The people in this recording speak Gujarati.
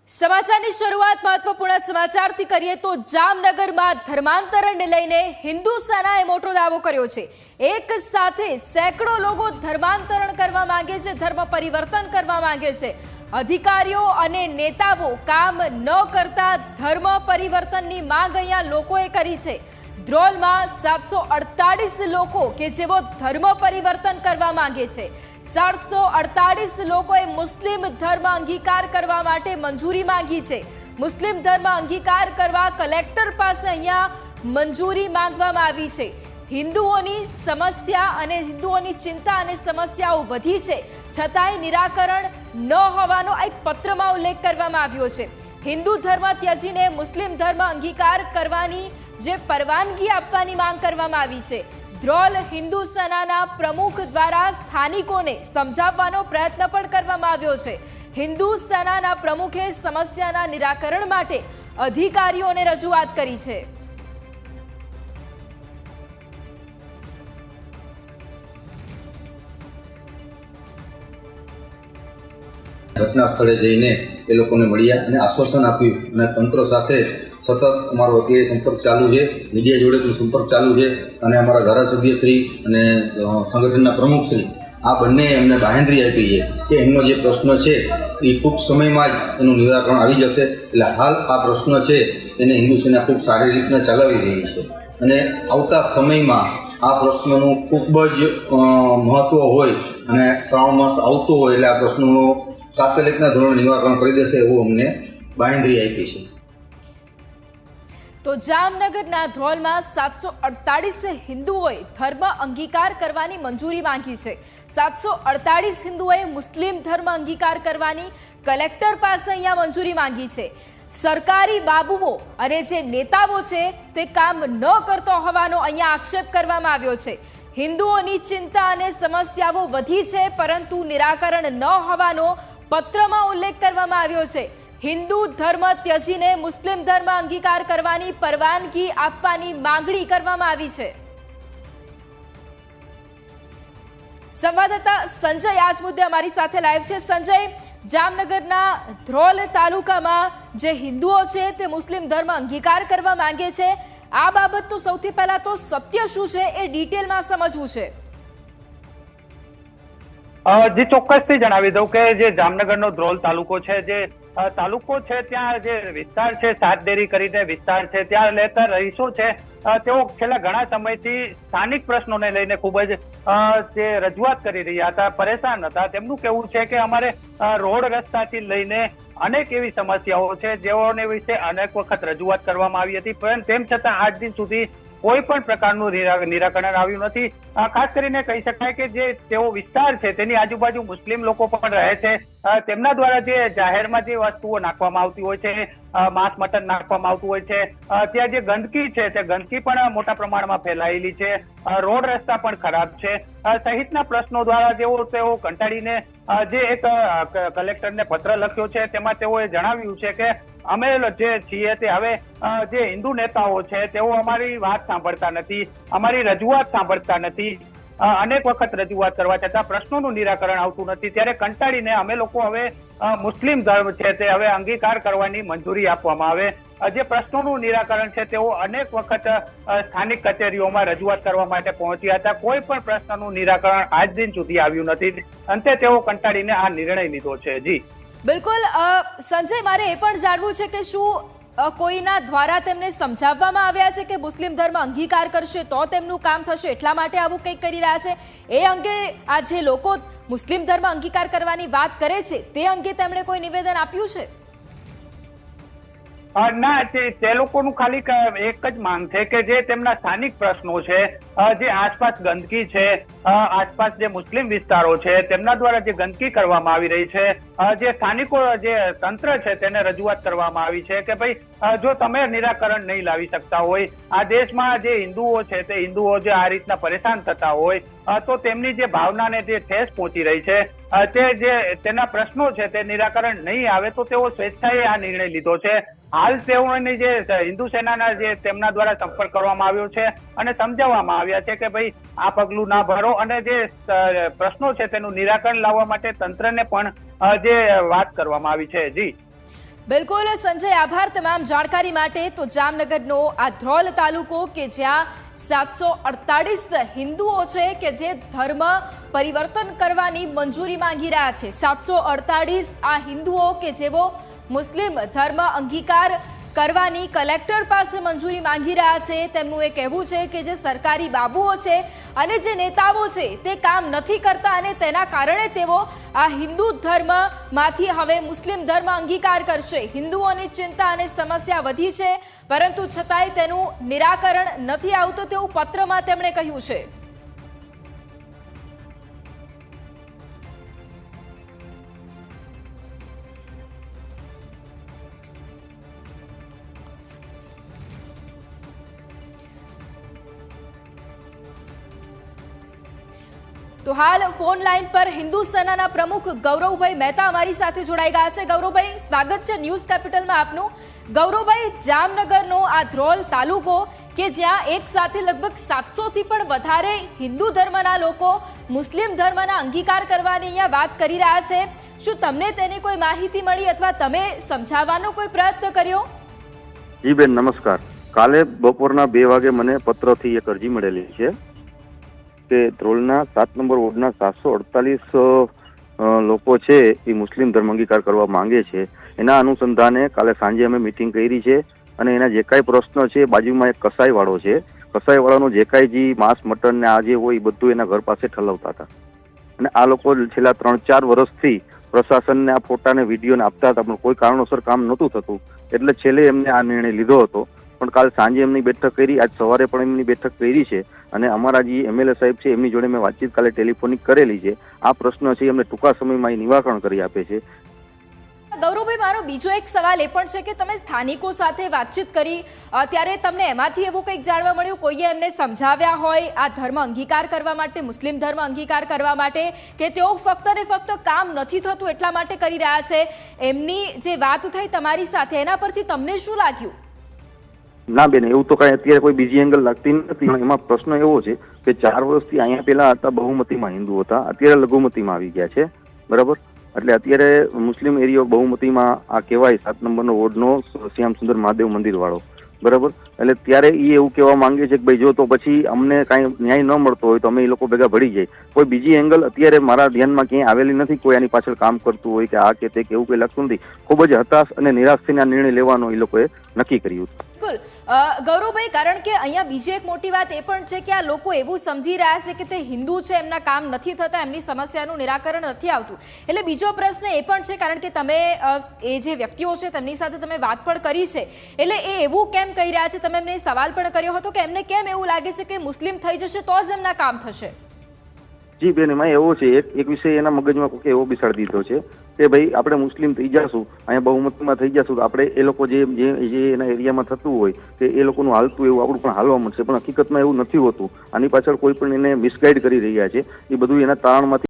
સમાચારની શરૂઆત મહત્વપૂર્ણ સમાચારથી કરીએ તો જામનગરમાં ધર્માંતરણને લઈને હિન્દુ સેનાએ મોટો દાવો કર્યો છે। એક સાથે સેંકડો લોકો ધર્માંતરણ કરવા માંગે છે, ધર્મ પરિવર્તન કરવા માંગે છે। અધિકારીઓ અને નેતાઓ કામ ન કરતા ધર્મ પરિવર્તનની માંગ અહીંયા લોકોએ કરી છે। ધ્રોલમાં 748 લોકો કે જેઓ ધર્મ પરિવર્તન કરવા માંગે છે। 748 લોકોએ મુસ્લિમ ધર્મ અંગીકાર કરવા માટે મંજૂરી માંગી છે। મુસ્લિમ ધર્મ અંગીકાર કરવા કલેક્ટર પાસે અહીંયા મંજૂરી માંગવામાં આવી છે। હિન્દુઓની સમસ્યા અને હિન્દુઓની ચિંતા અને સમસ્યાઓ વધી છે, છતાંય નિરાકરણ ન હોવાનો એક પત્રમાં ઉલ્લેખ કરવામાં આવ્યો છે। હિન્દુ ધર્મ ત્યજીને મુસ્લિમ ધર્મ અંગીકાર કરવાની જે પરવાનગી આપવાની માંગ કરવામાં આવી છે। ધ્રોલ હિન્દુ સેનાના પ્રમુખ દ્વારા સ્થાનિકોને સમજાવવાનો પ્રયત્ન પણ કરવામાં આવ્યો છે। હિન્દુ સેનાના પ્રમુખે સમસ્યાના નિરાકરણ માટે અધિકારીઓને રજૂઆત કરી છે। ઘટના સ્થળે જઈને એ લોકોને મળ્યા અને આશ્વાસન આપ્યું અને તંત્ર સાથે સતત અમારો અત્યારે સંપર્ક ચાલુ છે, મીડિયા જોડે પણ સંપર્ક ચાલુ છે અને અમારા ધારાસભ્યશ્રી અને સંગઠનના પ્રમુખશ્રી આ બંને એમને બાહેંધરી આપી છે કે એમનો જે પ્રશ્ન છે એ ટૂંક સમયમાં જ એનું નિરાકરણ આવી જશે। એટલે હાલ આ પ્રશ્ન છે એને હિન્દુ સેના ખૂબ સારી રીતના ચલાવી રહી છે અને આવતા સમયમાં આ પ્રશ્નનું ખૂબ જ મહત્ત્વ હોય અને શ્રાવણ માસ આવતો હોય એટલે આ પ્રશ્નનું તાત્કાલિકના ધોરણે નિરાકરણ કરી દેશે એવું અમને બાહેંધરી આપી છે। તો જામનગરના ધ્રોલમાં 748 હિન્દુઓએ ધર્મ અંગીકાર કરવાની મંજૂરી માંગી છે। 748 હિન્દુઓએ મુસ્લિમ ધર્મ અંગીકાર કરવાની કલેક્ટર પાસે અહીંયા મંજૂરી માંગી છે। સરકારી બાબુઓ અને જે નેતાઓ છે તે કામ ન કરતો હોવાનો અહીંયા આક્ષેપ કરવામાં આવ્યો છે। હિન્દુઓની ચિંતા અને સમસ્યાઓ વધી છે, પરંતુ નિરાકરણ ન હોવાનો પત્રમાં ઉલ્લેખ કરવામાં આવ્યો છે। હિન્દુ ધર્મ ત્યજીને મુસ્લિમ ધર્મ અંગીકાર કરવાની પરવાનગી આપવાની માંગણી કરવામાં આવી છે। સંવાદદાતા સંજય આજ મુદ્દે અમારી સાથે લાઈવ છે। સંજય, જામનગરના ધ્રોલ તાલુકામાં જે હિન્દુઓ છે તે મુસ્લિમ ધર્મ અંગીકાર કરવા માંગે છે, આ બાબતનું સૌથી પહેલા તો સત્ય શું છે એ ડિટેલમાં સમજવું છે। જે ચોક્કસથી જણાવી દઉં કે જે જામનગરનો ધ્રોલ તાલુકો છે, જે તાલુકો છે ત્યાં જે વિસ્તાર છે સાતડેરી કરીને વિસ્તાર છે, ત્યાં રહેતા રહીશો છે તેઓ છેલ્લા ઘણા સમયથી સ્થાનિક પ્રશ્નોને લઈને ખૂબ જ જે રજૂઆત કરી રહ્યા હતા, પરેશાન હતા। તેમનું કહેવું છે કે અમારે રોડ રસ્તાથી લઈને અનેક એવી સમસ્યાઓ છે જેઓને વિશે અનેક વખત રજૂઆત કરવામાં આવી હતી, પરંતુ તેમ છતાં આજ દિન સુધી કોઈ પણ પ્રકારનું નિરાકરણ આવ્યું નથી। ખાસ કરીને કહી શકાય કે જે તેઓ વિસ્તાર છે તેની આજુબાજુ મુસ્લિમ લોકો પણ રહે છે, તેમના દ્વારા જે જાહેરમાં જે વસ્તુઓ નાખવામાં આવતી હોય છે, માંસ મટન નાખવામાં આવતું હોય છે, ત્યાં જે ગંદકી છે તે ગંદકી પણ મોટા પ્રમાણમાં ફેલાયેલી છે, રોડ રસ્તા પણ ખરાબ છે સહિતના પ્રશ્નો દ્વારા તેઓ કંટાળીને જે એક કલેક્ટરને પત્ર લખ્યો છે તેમાં તેઓએ જણાવ્યું છે કે અમે જે છીએ તે હવે જે હિન્દુ નેતાઓ છે તેઓ અમારી વાત સાંભળતા નથી, અમારી રજૂઆત સાંભળતા નથી। અનેક વખત રજૂઆત કરવા છતાં પ્રશ્નોનું નિરાકરણ આવતું નથી, ત્યારે કંટાળીને અમે લોકો હવે મુસ્લિમ ધર્મ છે તે હવે અંગીકાર કરવાની મંજૂરી આપવામાં આવે। જે પ્રશ્નોનું નિરાકરણ છે તેઓ અનેક વખત સ્થાનિક કચેરીઓમાં રજૂઆત કરવા માટે પહોંચ્યા હતા, કોઈ પણ પ્રશ્નનું નિરાકરણ આજ દિન સુધી આવ્યું નથી। અંતે તેઓ કંટાળીને આ નિર્ણય લીધો છે। જી બિલકુલ સંજય, મારે એ પણ જાણવું છે કે શું કોઈના દ્વારા તેમને સમજાવવામાં આવ્યા છે કે મુસ્લિમ ધર્મ અંગીકાર કરશે તો તેમનું કામ થશે, એટલા માટે આવું કંઈક કરી રહ્યા છે? એ અંગે આ જે લોકો મુસ્લિમ ધર્મ અંગીકાર કરવાની વાત કરે છે તે અંગે તેમણે કોઈ નિવેદન આપ્યું છે? ના, તે લોકોનું ખાલી એક જ માંગ છે કે જે તેમના સ્થાનિક પ્રશ્નો છે, જે આસપાસ ગંદકી છે, આસપાસ જે મુસ્લિમ વિસ્તારો છે તેમના દ્વારા જે ગંદકી કરવામાં આવી રહી છે, જે સ્થાનિકો જે તંત્ર છે તેને રજૂઆત કરવામાં આવી છે કે ભાઈ જો તમે નિરાકરણ નહીં લાવી શકતા હોય, આ દેશમાં જે હિન્દુઓ છે તે હિન્દુઓ જે આ રીતના પરેશાન થતા હોય તો તેમની જે ભાવનાને જે ઠેસ પહોંચી રહી છે, તેના પ્રશ્નો છે તે નિરાકરણ નહીં આવે તો તેઓ સ્વેચ્છાએ આ નિર્ણય લીધો છે। હાલ તેઓની જે હિન્દુ સેનાના જે તેમના દ્વારા સંપર્ક કરવામાં આવ્યો છે અને સમજાવવામાં આવ્યા છે કે ભાઈ આ પગલું ના ભરો અને જે પ્રશ્નો છે તેનું નિરાકરણ લાવવા માટે તંત્રને પણ જે વાત કરવામાં આવી છે। જી બિલકુલ સંજય, આભાર તમામ જાણકારી માટે। તો જામનગરનો આ ધ્રોલ તાલુકો કે જ્યાં 748 હિન્દુઓ છે કે જે ધર્મ પરિવર્તન કરવાની મંજૂરી માંગી રહ્યા છે। 748 આ હિન્દુઓ કે જેઓ મુસ્લિમ ધર્મ અંગીકાર કરવાની કલેક્ટર પાસે મંજૂરી માંગી રહ્યા છે। તેમનું એ કહેવું છે કે જે સરકારી બાબુઓ છે અને જે નેતાઓ છે તે કામ નથી કરતા અને તેના કારણે તેઓ આ હિન્દુ ધર્મમાંથી હવે મુસ્લિમ ધર્મ અંગીકાર કરશે। હિન્દુઓની ચિંતા અને સમસ્યા વધી છે, પરંતુ છતાંય તેનું નિરાકરણ નથી આવતું તેવું પત્રમાં તેમણે કહ્યું છે। તો હાલ ફોન લાઈન પર હિન્દુ સેનાના પ્રમુખ ગૌરવભાઈ મહેતા અમારી સાથે જોડાઈ ગયા છે। ગૌરવભાઈ, સ્વાગત છે ન્યૂઝ કેપિટલમાં આપનું। ગૌરવભાઈ, જામનગરનો આ ધ્રોલ તાલુકો કે જ્યાં એક સાથે લગભગ 700 થી પણ વધારે હિન્દુ ધર્મના લોકો મુસ્લિમ ધર્મના અંગીકાર કરવાની અહીંયા વાત કરી રહ્યા છે, શું તમને તેની કોઈ માહિતી મળી અથવા તમે સમજાવવાનો કોઈ પ્રયત્ન કર્યો? જી બેન, નમસ્કાર। કાલે બપોરના 2 વાગે મને પત્રથી એક અરજી મળેલી છે કે ધ્રોલના 7 નંબર વોર્ડના 748 લોકો છે એ મુસ્લિમ ધર્મ અંગીકાર કરવા માંગે છે। એના અનુસંધાને કાલે સાંજે અમે મિટિંગ કરી છે અને એના જે કાંઈ પ્રશ્ન છે, બાજુમાં એક કસાઈવાળો છે, કસાઈવાળાનું જે કાંઈ જે માંસ મટન ને આ જે હોય એ બધું એના ઘર પાસે ઠલવતા હતા અને આ લોકો છેલ્લા 3-4 વર્ષથી પ્રશાસનને આ ફોટાને વિડીયોને આપતા હતા, પણ કોઈ કારણોસર કામ નહોતું થતું, એટલે છેલ્લે એમને આ નિર્ણય લીધો હતો। પણ કાલ સાંજે એમની બેઠક કરી, આજ સવારે પણ એમની બેઠક કરી છે અને અમારા જે એમએલએ સાહેબ છે એમની જોડે મેં વાતચીત કાલે ટેલિફોનિક કરેલી છે। આ પ્રશ્ન છે એમને ટૂંકા સમયમાં એ નિવારણ કરી આપે છે। ગૌરવભાઈ, મારો બીજો એક સવાલ એ પણ છે કે તમે સ્થાનિકો સાથે વાતચીત કરી ત્યારે તમને એમાંથી એવું કંઈક જાણવા મળ્યું, કોઈએ એમને સમજાવ્યા હોય આ ધર્મ અંગીકાર કરવા માટે, મુસ્લિમ ધર્મ અંગીકાર કરવા માટે, કે તેઓ ફક્ત ને ફક્ત કામ નથી થતું એટલા માટે કરી રહ્યા છે? એમની જે વાત થઈ તમારી સાથે એના પરથી તમને શું લાગ્યું? ના બેન, એવું તો કઈ અત્યારે કોઈ બીજી એંગલ લાગતી નથી। એમાં પ્રશ્ન એવો છે કે 4 વર્ષથી અહીંયા પેલા હતા બહુમતીમાં હિન્દુ હતા, અત્યારે લઘુમતીમાં આવી ગયા છે, બરાબર? એટલે અત્યારે મુસ્લિમ એરિયો બહુમતીમાં આ કહેવાય 7 નંબરનો વોર્ડનો શ્યામ સુંદર મહાદેવ મંદિર વાળો, બરાબર? એટલે ત્યારે એ એવું કહેવા માંગે છે કે ભાઈ જો તો પછી અમને કાંઈ ન્યાય ન મળતો હોય તો અમે એ લોકો ભેગા ભળી જાય। કોઈ બીજી એંગલ અત્યારે મારા ધ્યાનમાં ક્યાંય આવેલી નથી, કોઈ આની પાછળ કામ કરતું હોય કે આ કે તે કે એવું કંઈ લાગતું નથી। ખૂબ જ હતાશ અને નિરાશ થઈને આ નિર્ણય લેવાનો એ લોકોએ નક્કી કર્યું। બિલકુલ ગૌરવભાઈ, કારણ કે અહીંયા બીજી એક મોટી વાત એ પણ છે કે આ લોકો એવું સમજી રહ્યા છે કે તે હિન્દુ છે, એમના કામ નથી થતા, એમની સમસ્યાનું નિરાકરણ નથી આવતું। એટલે બીજો પ્રશ્ન એ પણ છે, કારણ કે તમે એ જે વ્યક્તિઓ છે તેમની સાથે તમે વાત પણ કરી છે, એટલે એ એવું કેમ કહી રહ્યા છે? તમે એમને સવાલ પણ કર્યો હતો કે એમને કેમ એવું લાગે છે કે મુસ્લિમ થઈ જશે તો જ એમના કામ થશે? જી બેન, એમાં એવો છે એક વિષય એના મગજમાં કોઈ એવો બેસાડી દીધો છે કે ભાઈ આપણે મુસ્લિમ થઈ જશું, અહીંયા બહુમતીમાં થઈ જશું તો આપણે એ લોકો જે એના એરિયામાં થતું હોય કે એ લોકોનું હાલતું એવું આપણું પણ હાલવા મળશે, પણ હકીકતમાં એવું નથી હોતું। આની પાછળ કોઈ પણ એને મિસગાઈડ કરી રહ્યા છે, એ બધું એના તારણમાંથી